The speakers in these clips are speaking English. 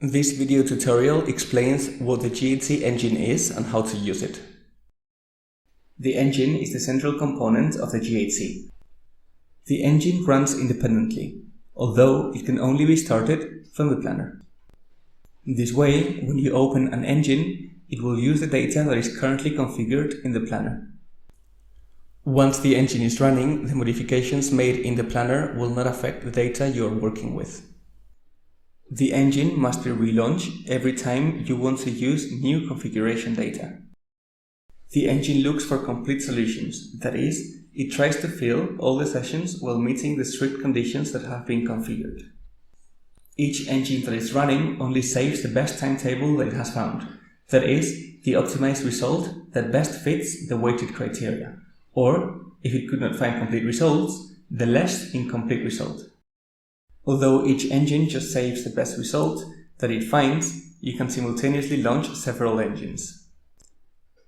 This video tutorial explains what the GHC engine is and how to use it. The engine is the central component of the GHC. The engine runs independently, although it can only be started from the planner. This way, when you open an engine, it will use the data that is currently configured in the planner. Once the engine is running, the modifications made in the planner will not affect the data you are working with. The engine must be relaunched every time you want to use new configuration data. The engine looks for complete solutions, that is, it tries to fill all the sessions while meeting the strict conditions that have been configured. Each engine that is running only saves the best timetable that it has found, that is, the optimized result that best fits the weighted criteria, or, if it could not find complete results, the less incomplete result. Although each engine just saves the best result that it finds, you can simultaneously launch several engines.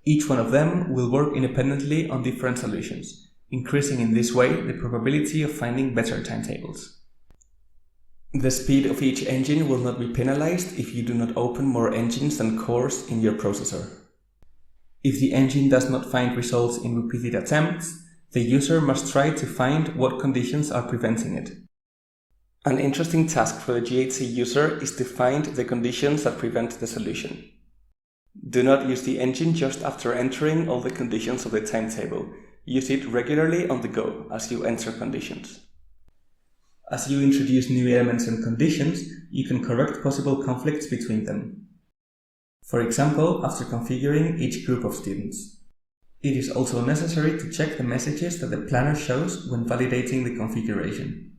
Each one of them will work independently on different solutions, increasing in this way the probability of finding better timetables. The speed of each engine will not be penalized if you do not open more engines than cores in your processor. If the engine does not find results in repeated attempts, the user must try to find what conditions are preventing it. An interesting task for the GHC user is to find the conditions that prevent the solution. Do not use the engine just after entering all the conditions of the timetable. Use it regularly on the go as you enter conditions. As you introduce new elements and conditions, you can correct possible conflicts between them. For example, after configuring each group of students. It is also necessary to check the messages that the planner shows when validating the configuration.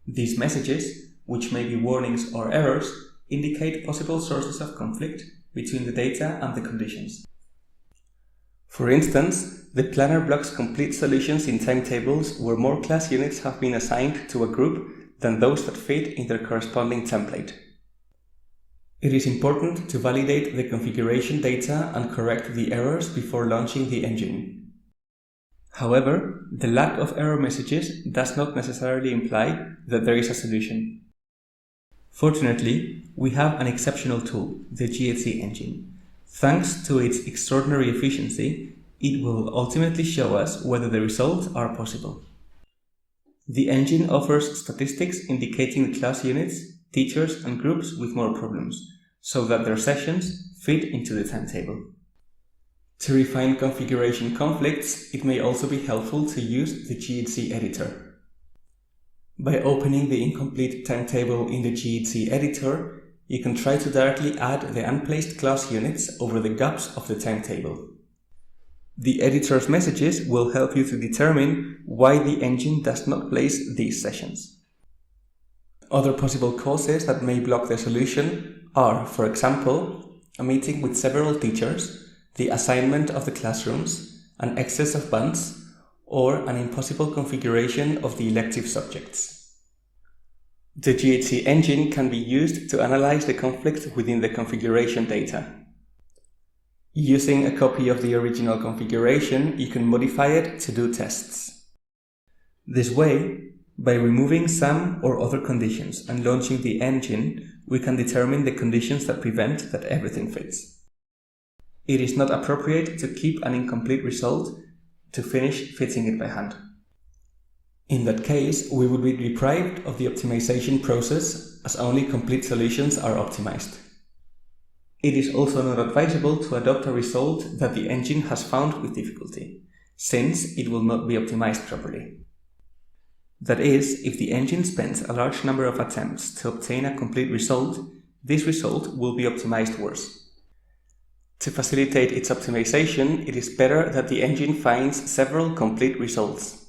These messages, which may be warnings or errors, indicate possible sources of conflict between the data and the conditions. For instance, the planner blocks complete solutions in timetables where more class units have been assigned to a group than those that fit in their corresponding template. It is important to validate the configuration data and correct the errors before launching the engine. However, the lack of error messages does not necessarily imply that there is a solution. Fortunately, we have an exceptional tool, the GHC engine. Thanks to its extraordinary efficiency, it will ultimately show us whether the results are possible. The engine offers statistics indicating the class units, teachers, and groups with more problems, so that their sessions fit into the timetable. To refine configuration conflicts, it may also be helpful to use the GHC editor. By opening the incomplete timetable in the GHC editor, you can try to directly add the unplaced class units over the gaps of the timetable. The editor's messages will help you to determine why the engine does not place these sessions. Other possible causes that may block the solution are, for example, a meeting with several teachers, the assignment of the classrooms, an excess of bunts, or an impossible configuration of the elective subjects. The GHC engine can be used to analyze the conflict within the configuration data. Using a copy of the original configuration, you can modify it to do tests. This way, by removing some or other conditions and launching the engine, we can determine the conditions that prevent that everything fits. It is not appropriate to keep an incomplete result to finish fitting it by hand. In that case, we would be deprived of the optimization process as only complete solutions are optimized. It is also not advisable to adopt a result that the engine has found with difficulty, since it will not be optimized properly. That is, if the engine spends a large number of attempts to obtain a complete result, this result will be optimized worse. To facilitate its optimization, it is better that the engine finds several complete results.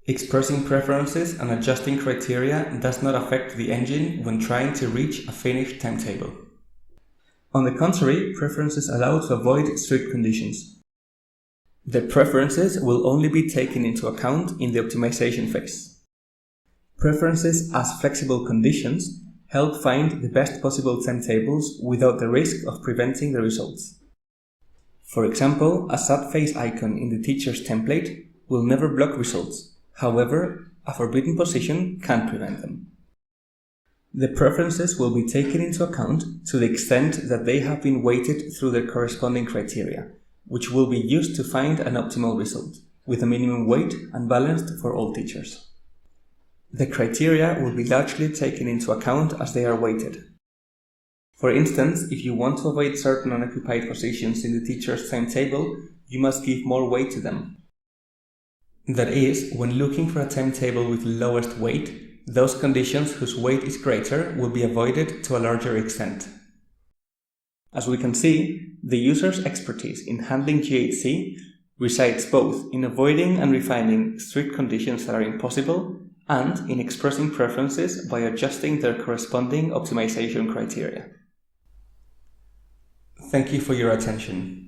Expressing preferences and adjusting criteria does not affect the engine when trying to reach a finished timetable. On the contrary, preferences allow to avoid strict conditions. The preferences will only be taken into account in the optimization phase. Preferences as flexible conditions help find the best possible timetables without the risk of preventing the results. For example, a sad face icon in the teacher's template will never block results. However, a forbidden position can prevent them. The preferences will be taken into account to the extent that they have been weighted through their corresponding criteria, which will be used to find an optimal result, with a minimum weight and balanced for all teachers. The criteria will be largely taken into account as they are weighted. For instance, if you want to avoid certain unoccupied positions in the teacher's timetable, you must give more weight to them. That is, when looking for a timetable with lowest weight, those conditions whose weight is greater will be avoided to a larger extent. As we can see, the user's expertise in handling GHC resides both in avoiding and refining strict conditions that are impossible and in expressing preferences by adjusting their corresponding optimization criteria. Thank you for your attention.